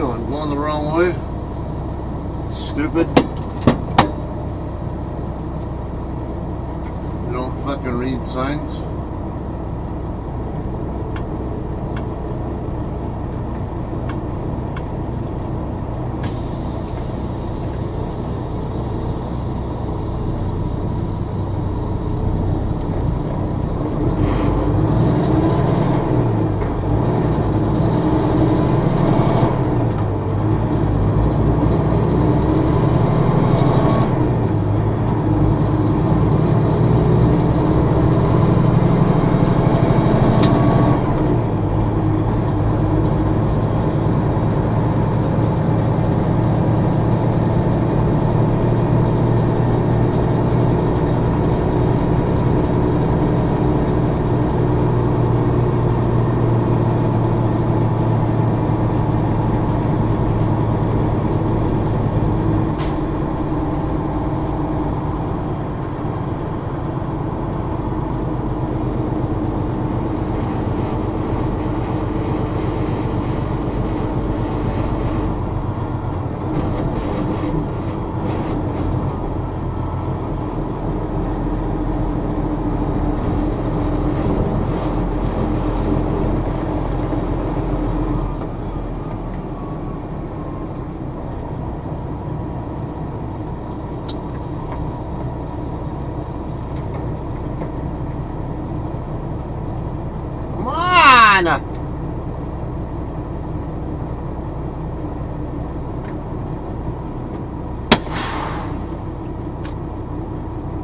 doing? Going the wrong way? Stupid. You don't fucking read signs.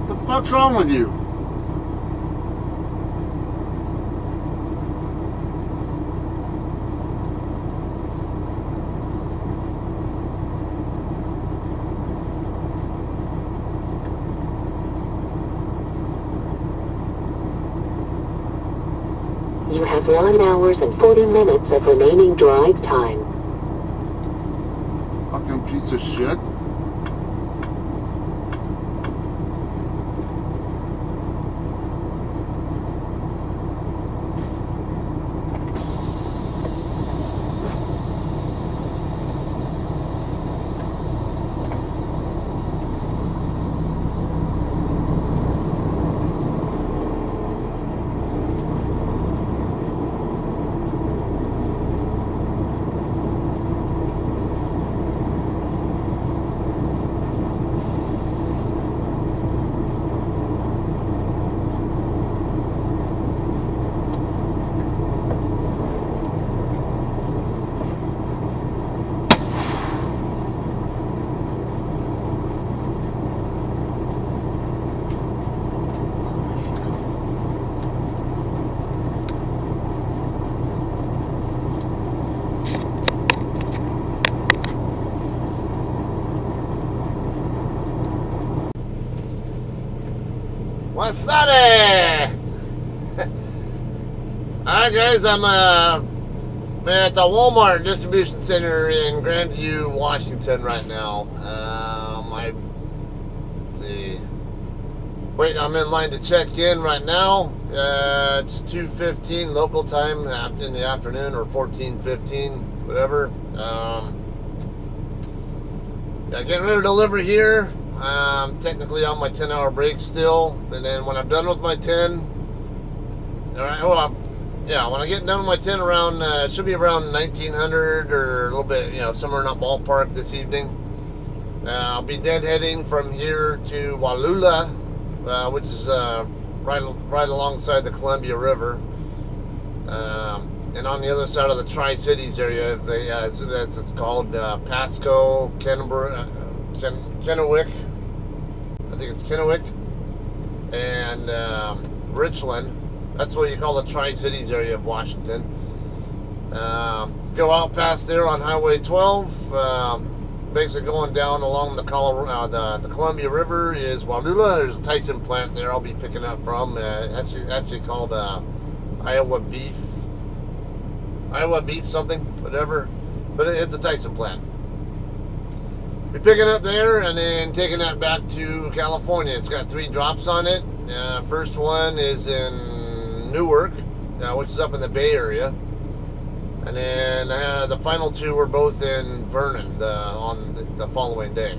What the fuck's wrong with you? You have 1 hour and 40 minutes of remaining drive time. Fucking piece of shit. What's that? Alright guys, I'm at the Walmart distribution center in Grandview, Washington right now. Let's see. Wait, I'm in line to check in right now. It's 2:15 local time in the afternoon, or 14:15, whatever. Yeah, getting ready to deliver here. Technically on my 10-hour break still, and then when I'm done with my 10, alright, well, yeah, when I get done with my 10 around, it should be around 1900 or a little bit, somewhere in that ballpark this evening. I'll be deadheading from here to Wallula, which is right alongside the Columbia River, and on the other side of the Tri-Cities area, as it's called, Pasco, Kennewick. I think it's Kennewick and Richland. That's what you call the Tri-Cities area of Washington. Go out past there on Highway 12. Basically going down along the Columbia River is Wallula. There's a Tyson plant there I'll be picking up from. Actually called Iowa beef something, whatever. But it's a Tyson plant. Be picking up there and then taking that back to California. It's got 3 drops on it. First one is in Newark, which is up in the Bay Area. And then the final two were both in Vernon on the following day.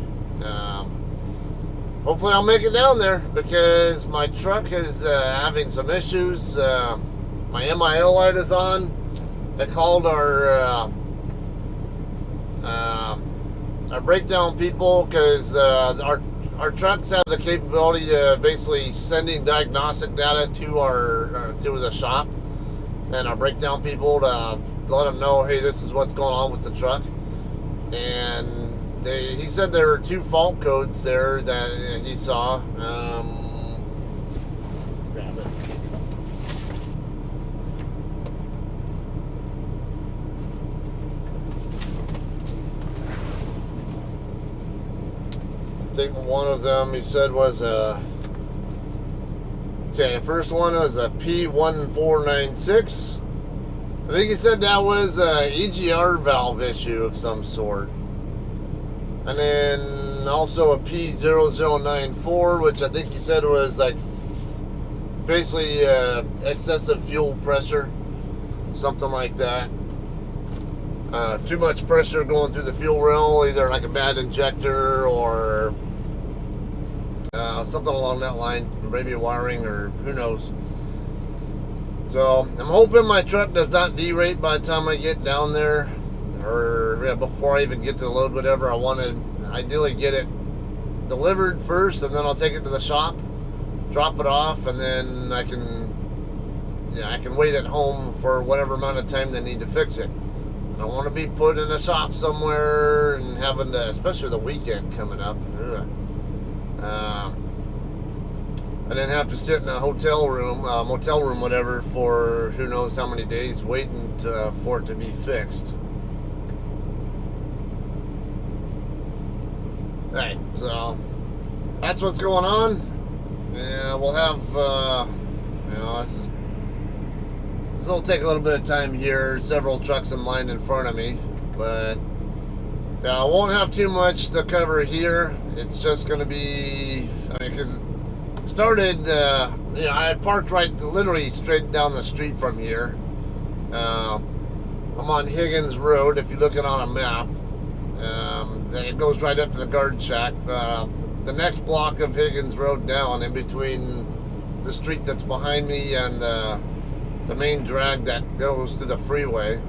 Hopefully I'll make it down there because my truck is having some issues. My MIL light is on. They called our breakdown people because our trucks have the capability of basically sending diagnostic data to the shop and our breakdown people to let them know, hey, this is what's going on with the truck. And he said there were 2 fault codes there that he saw. Grab it. I think one of them he said was okay, first one was a P1496. I think he said that was a EGR valve issue of some sort. And then also a P0094, which I think he said was like basically excessive fuel pressure, something like that. Too much pressure going through the fuel rail, either like a bad injector or something along that line, maybe wiring or who knows. So I'm hoping my truck does not derate by the time I get down there, or before I even get to load whatever I want to. Ideally get it delivered first, and then I'll take it to the shop, drop it off, and then I can wait at home for whatever amount of time they need to fix it. I don't want to be put in a shop somewhere and having to, especially the weekend coming up. And then have to sit in a hotel room, motel room, whatever, for who knows how many days waiting for it to be fixed. Alright, so that's what's going on. Yeah, we'll have, this will take a little bit of time here. Several trucks in line in front of me, but I won't have too much to cover here. It's just going to be, because started, I parked literally straight down the street from here. I'm on Higgins Road, if you're looking on a map. It goes right up to the guard shack. The next block of Higgins Road down, in between the street that's behind me and the main drag that goes to the freeway,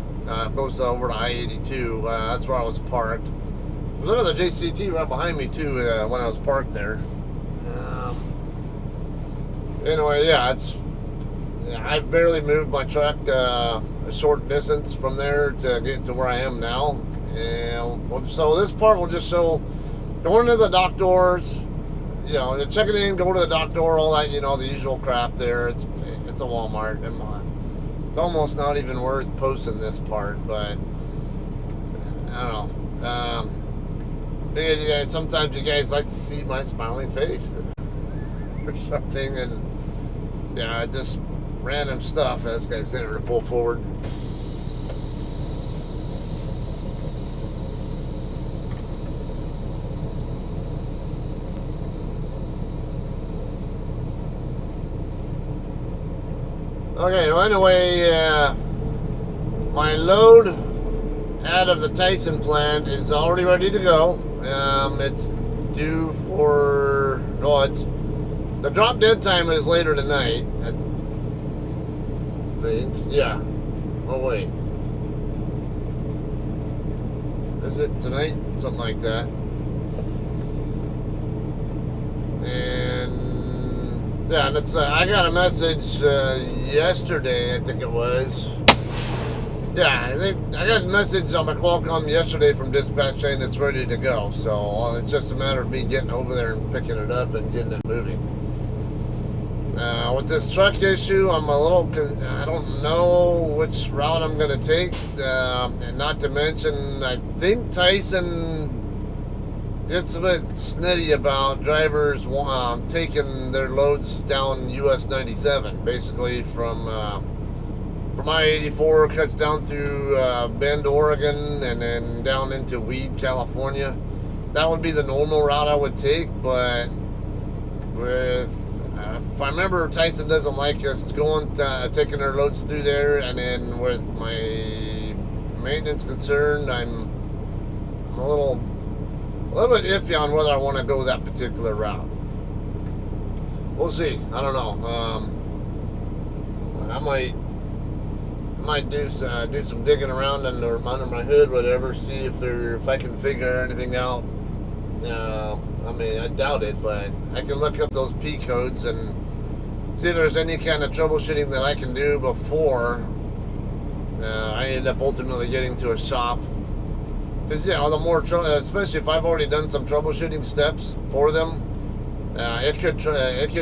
goes over to I-82. That's where I was parked. There's another JCT right behind me too when I was parked there. Anyway, yeah, I've barely moved my truck a short distance from there to get to where I am now. And so this part will just show going to the dock doors, checking in, going to the dock door, all that, the usual crap there. It's a Walmart, and it's almost not even worth posting this part, but I don't know. Sometimes you guys like to see my smiling face or something, and just random stuff. This guy's getting to pull forward. Okay, well, anyway, my load out of the Tyson plant is already ready to go. It's due for, the drop dead time is later tonight, I think. Yeah. Oh, wait. Is it tonight? Something like that. And it's I got a message yesterday, I think it was. Yeah, I got a message on my Qualcomm yesterday from dispatch saying it's ready to go. So it's just a matter of me getting over there and picking it up and getting it moving. With this truck issue, I'm I don't know which route I'm going to take. And not to mention, I think Tyson gets a bit snitty about drivers taking their loads down US 97, basically from I-84, cuts down through Bend, Oregon, and then down into Weed, California. That would be the normal route I would take, but if I remember, Tyson doesn't like us taking our loads through there, and then with my maintenance concerned, I'm a little bit iffy on whether I want to go that particular route. We'll see. I don't know. I might do some digging around under my hood, whatever. See if I can figure anything out. I mean, I doubt it, but I can look up those P codes and see if there's any kind of troubleshooting that I can do before I end up ultimately getting to a shop. Because, you know, the more, especially if I've already done some troubleshooting steps for them, it could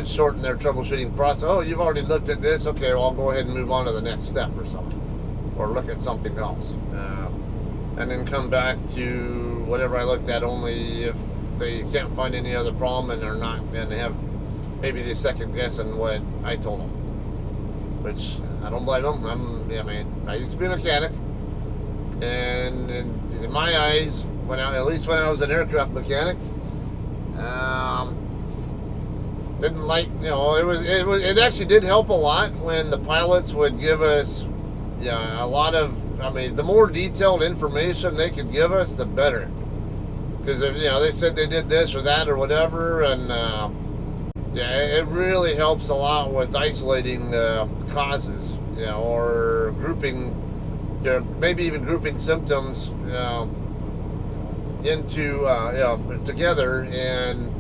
shorten their troubleshooting process. Oh, you've already looked at this? Okay, well, I'll go ahead and move on to the next step or something. Or look at something else. And then come back to whatever I looked at, only if they can't find any other problem and they have maybe the second guessing what I told them. Which, I don't blame them. I used to be a mechanic. And in my eyes, at least when I was an aircraft mechanic, didn't like, you know, it actually did help a lot when the pilots would give us, a lot of, the more detailed information they could give us, the better. Because, they said they did this or that or whatever, and it really helps a lot with isolating causes, or grouping, maybe even grouping symptoms into together and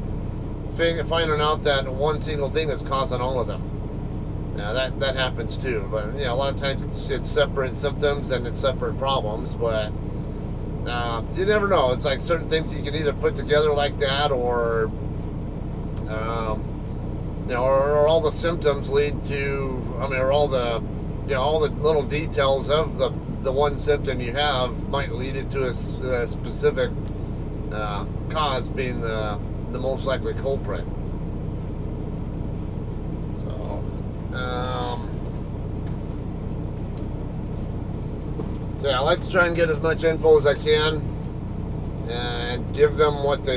finding out that one single thing is causing all of them. That happens too, but a lot of times it's separate symptoms and it's separate problems, but you never know. It's like certain things you can either put together like that, or or all the symptoms lead to, or all the little details of the one symptom you have might lead it to a specific cause being the most likely culprit. So, I like to try and get as much info as I can and give them what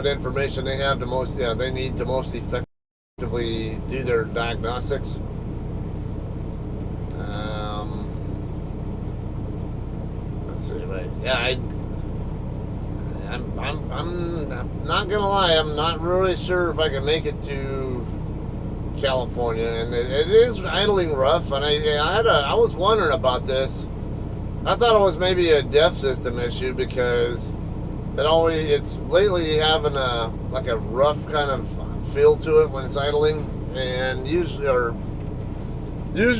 information they have they need to most effectively do their diagnostics. Let's see, right? Yeah, I'm not gonna lie, I'm not really sure if I can make it to California, and it is idling rough. And I was wondering about this. I thought it was maybe a DEF system issue, because it's lately having a rough kind of feel to it when it's idling, and usually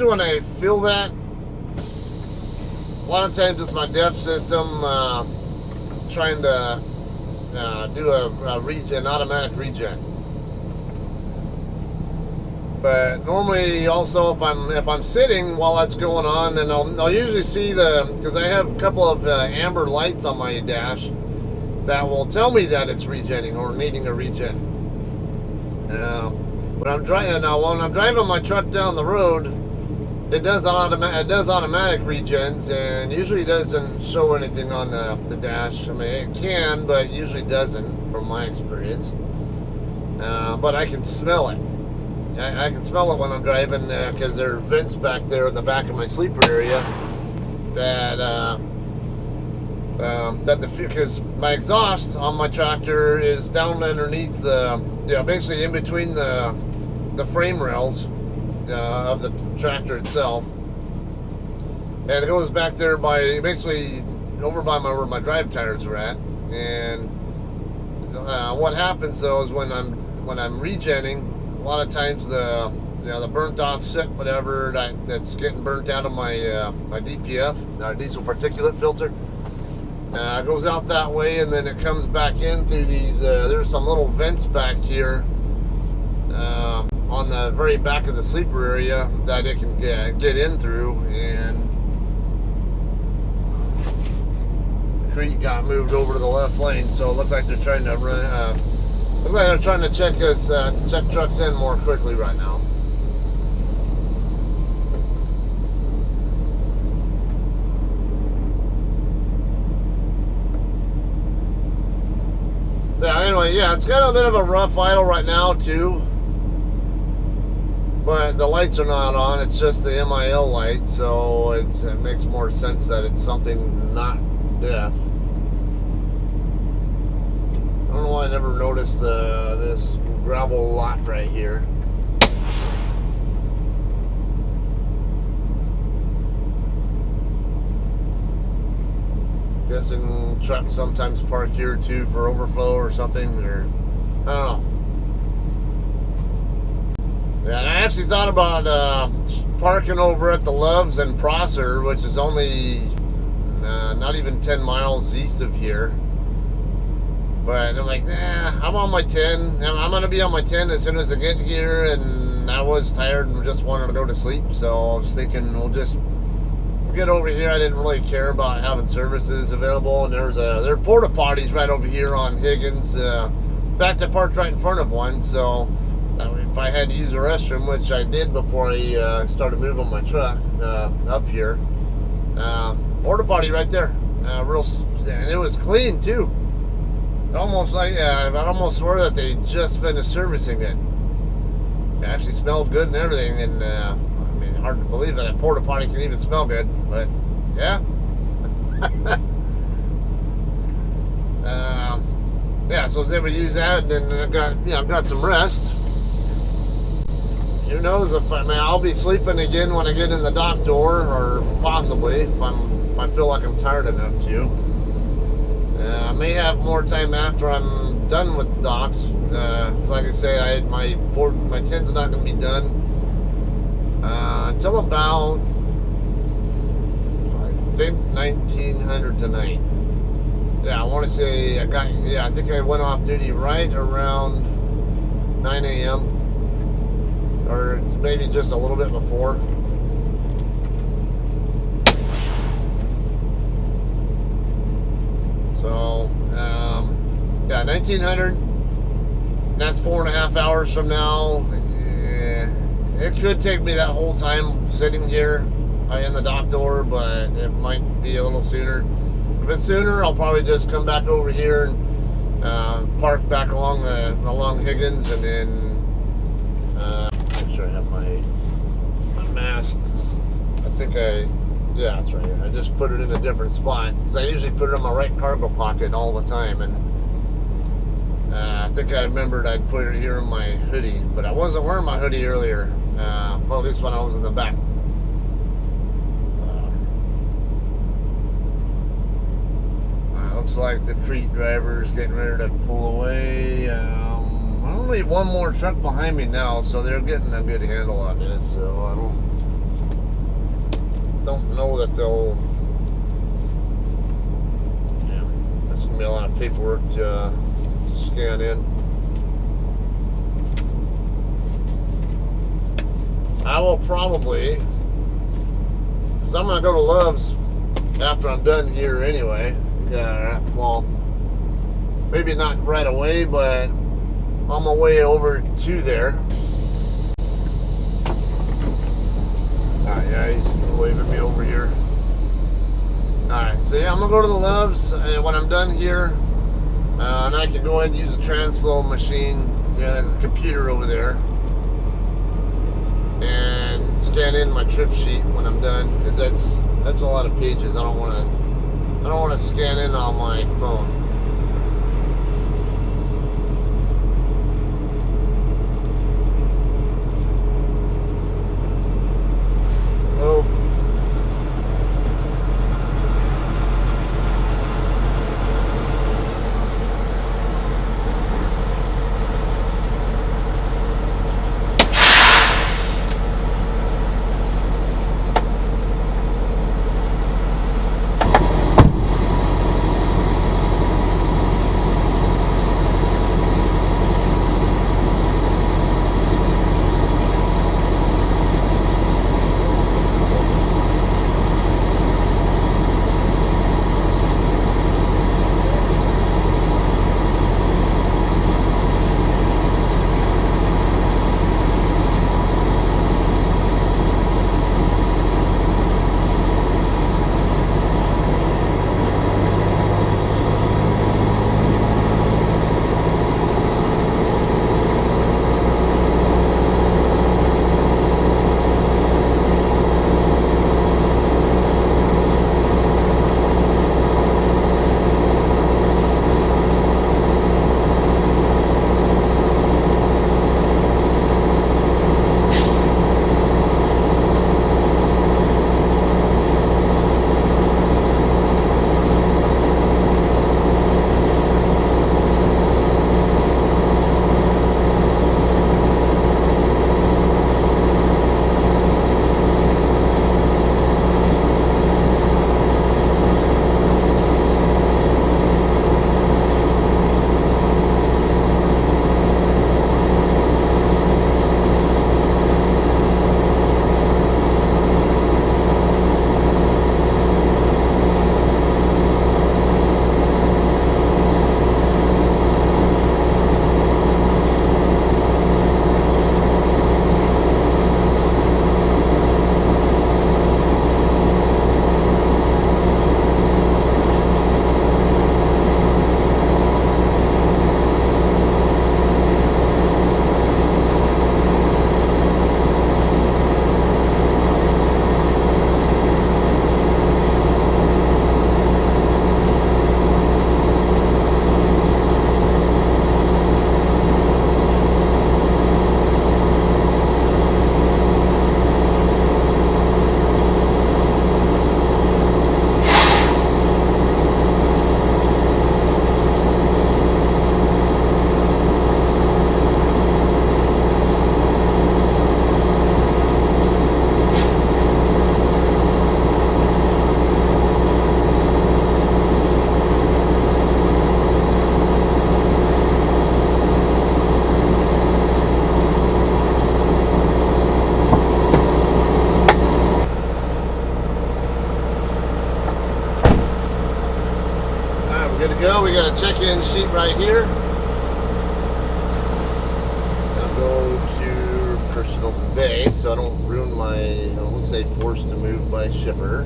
when I feel that, a lot of times it's my DEF system trying to do an automatic regen. But normally, also, if I'm sitting while that's going on, and I'll usually see because I have a couple of amber lights on my dash that will tell me that it's regenning or needing a regen. When I'm driving my truck down the road, it does automatic regens, and usually doesn't show anything on the dash. It can, but usually doesn't, from my experience. But I can smell it. I can smell it when I'm driving, because there are vents back there in the back of my sleeper area because my exhaust on my tractor is down underneath basically in between the frame rails of the tractor itself, and it goes back there basically over by where my drive tires are at. And what happens though is when I'm regenning, a lot of times the burnt off soot, whatever that's getting burnt out of my my DPF, diesel particulate filter, goes out that way, and then it comes back in through these. There's some little vents back here on the very back of the sleeper area that it can get in through, and the creek got moved over to the left lane, so it looked like they're trying to run. Looks like they're trying to check trucks in more quickly right now. Anyway, it's got a bit of a rough idle right now too. but the lights are not on. It's just the MIL light, so it makes more sense that it's something not deaf. I don't know why I never noticed this gravel lot right here. Guessing trucks sometimes park here too for overflow or something, or I don't know. Yeah, and I actually thought about parking over at the Loves and Prosser, which is only not even 10 miles east of here. But I'm like, nah, I'm on my 10. I'm going to be on my 10 as soon as I get here, and I was tired and just wanted to go to sleep, so I was thinking we'll just get over here. I didn't really care about having services available, and there are porta potties right over here on Higgins. In fact, I parked right in front of one, so if I had to use a restroom, which I did before I started moving my truck up here, porta potty right there, and it was clean too. Almost like I'd almost swear that they just finished servicing it. It actually smelled good and everything, and I mean, hard to believe that a porta potty can even smell good, but yeah. Yeah, so I was able to use that, and then I've got some rest. Who knows if I'll be sleeping again when I get in the dock door, or possibly if I feel like I'm tired enough to. I may have more time after I'm done with docks. Like I say, my 10's not going to be done until about, I think, 1900 tonight. Yeah, I want to say I think I went off duty right around 9 a.m. or maybe just a little bit before. So, yeah, 1900. That's 4.5 hours from now. It could take me that whole time sitting here in the dock door, but it might be a little sooner. If it's sooner, I'll probably just come back over here and park back along Higgins, and then make sure I have my masks. I think yeah, that's right. I just put it in a different spot because I usually put it in my right cargo pocket all the time, and I think I remembered I'd put it here in my hoodie, but I wasn't wearing my hoodie earlier. Well, at least when I was in the back. Looks like the Crete driver's getting ready to pull away. I only have one more truck behind me now, so they're getting a good handle on this. So I don't know that they'll. Yeah, that's gonna be a lot of paperwork to scan in. I will probably, because I'm gonna go to Love's after I'm done here anyway. Yeah, well, maybe not right away, but on my way over to there. Yeah, he's waving me over here. Alright, so yeah, I'm gonna go to the Loves when I'm done here, and I can go ahead and use the transflow machine. Yeah, there's a computer over there, and scan in my trip sheet when I'm done, because that's a lot of pages. I don't want to scan in on my phone. Oh. Good to go. We got a check-in sheet right here. I'll go to personal bay so I don't ruin my, I won't say forced to move by shipper.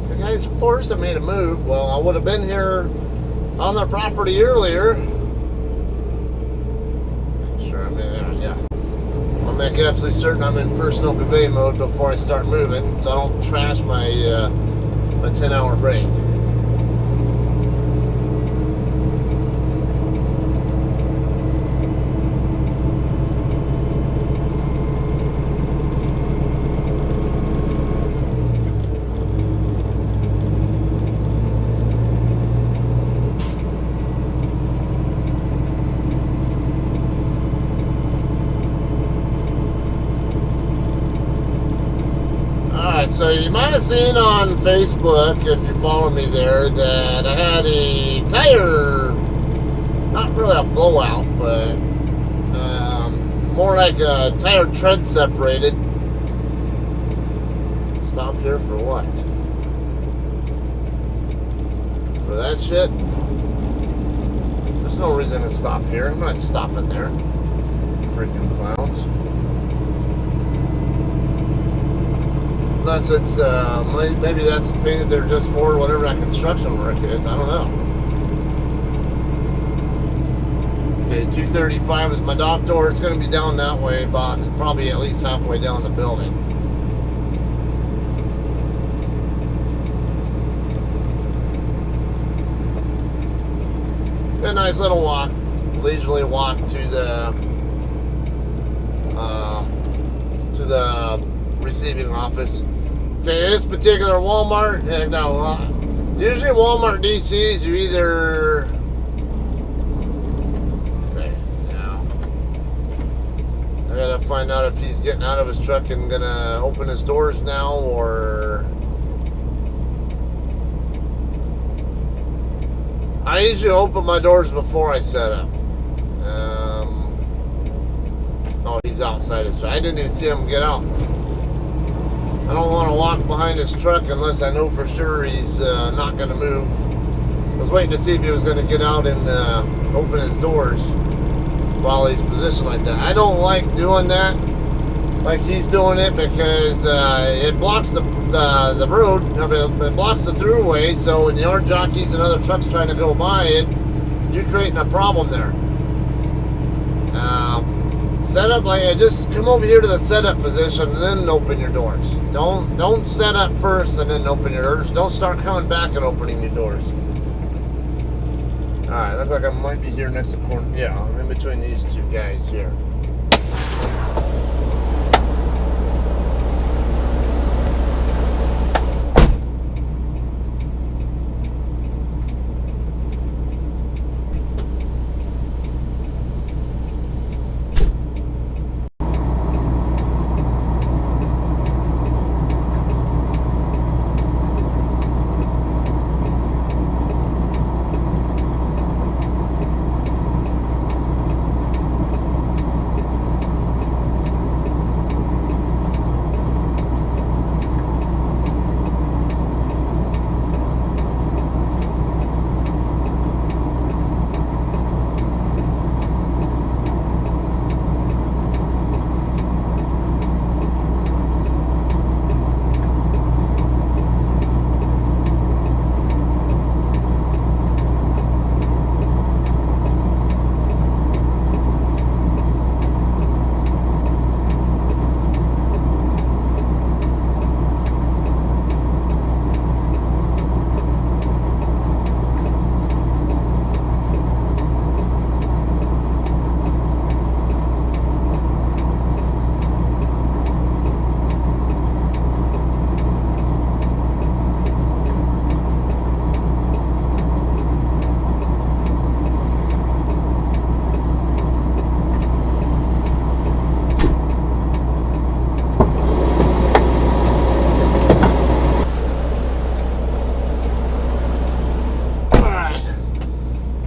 The guy's forced I made a move. Well, I would have been here on their property earlier. Sure, I'm in there, yeah. I'll make absolutely certain I'm in personal convey mode before I start moving so I don't trash my my 10-hour break. So you might have seen on Facebook, if you follow me there, that I had a tire, not really a blowout, but more like a tire tread separated. Stop here for what? For that shit? There's no reason to stop here. I'm not stopping there. Freaking clowns. Unless it's, maybe that's painted there just for whatever that construction work is. I don't know. Okay, 235 is my dock door. It's going to be down that way, about probably at least halfway down the building. A nice little walk, leisurely walk to the receiving office. Okay, this particular Walmart, usually Walmart DCs, you either, okay, now, I gotta find out if he's getting out of his truck and gonna open his doors now, or, I usually open my doors before I set up. Oh, he's outside his truck. I didn't even see him get out. I don't want to walk behind his truck unless I know for sure he's not going to move. I was waiting to see if he was going to get out and open his doors while he's positioned like that. I don't like doing that, like he's doing it, because it blocks the road. It blocks the throughway. So when the yard jockeys and other trucks trying to go by it, you're creating a problem there. Set up like, just come over here to the setup position and then open your doors. Don't set up first and then open your doors. Don't start coming back and opening your doors. All right, look like I might be here next to corner. Yeah, I'm in between these two guys here.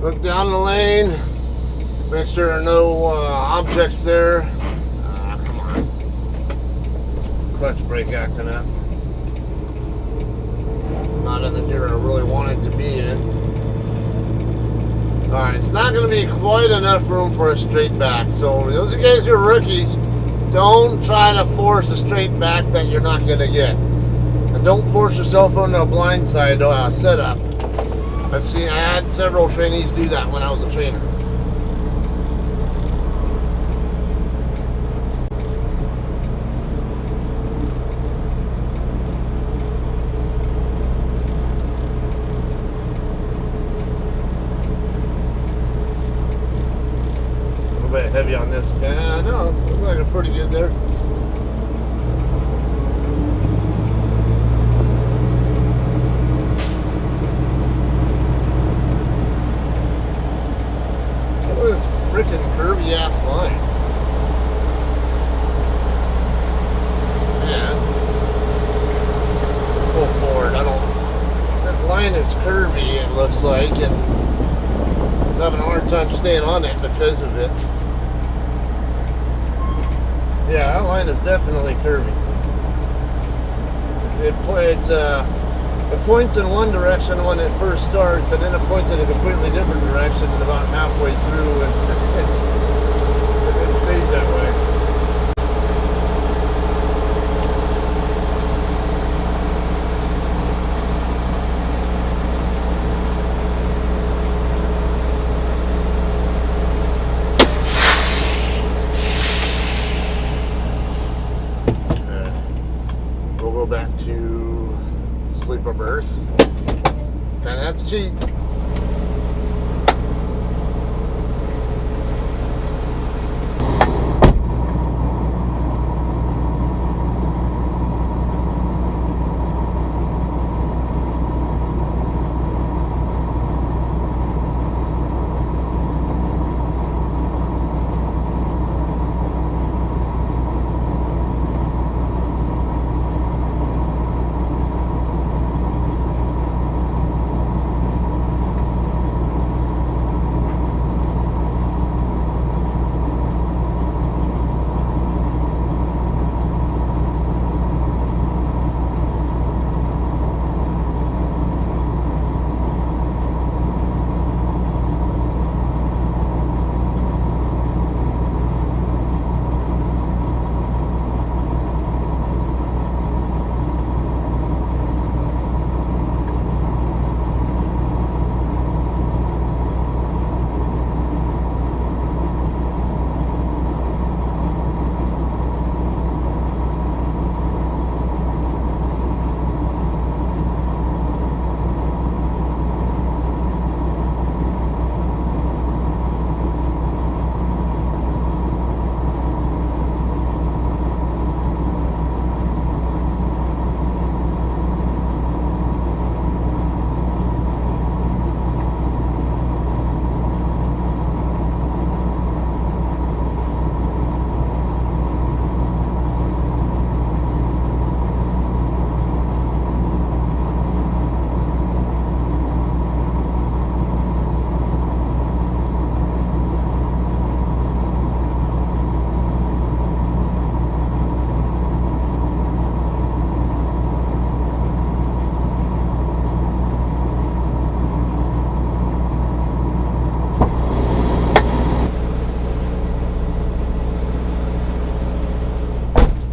Look down the lane, make sure there are no objects there. Come on. Clutch brake acting up. Not in the gear I really want it to be in. Alright, it's not going to be quite enough room for a straight back. So those of you guys who are rookies, don't try to force a straight back that you're not going to get. And don't force yourself on a blindside setup. I had several trainees do that when I was a trainer. Heavy on this guy. No, looks like a pretty good there. So look at this freaking curvy ass line. Yeah. Go forward. That line is curvy, it looks like, and it's having a hard time staying on it because of it. Yeah, that line is definitely curvy. It points in one direction when it first starts, and then it points in a completely different direction about halfway through, and it stays that way. Back to sleeper berth. Kind of have to cheat.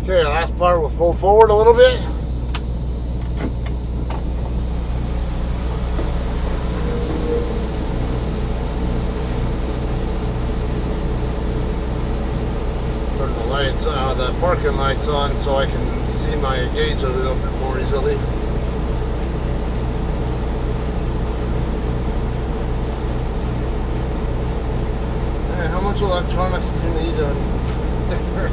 Okay, last part, we'll pull forward a little bit. Turn the lights on, the parking lights on, so I can see my gauge a little bit more easily. Hey, how much electronics do you need on there?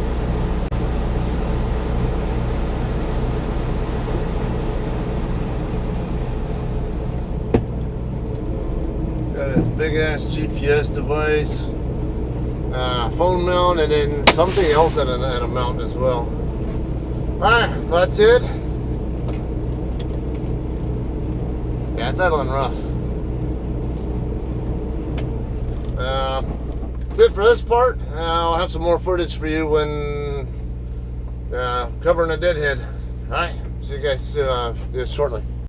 Big ass GPS device, phone mount, and then something else at a mount as well. Alright, that's it. Yeah, it's settling rough. That's it for this part. I'll have some more footage for you when covering a deadhead. Alright, see you guys shortly.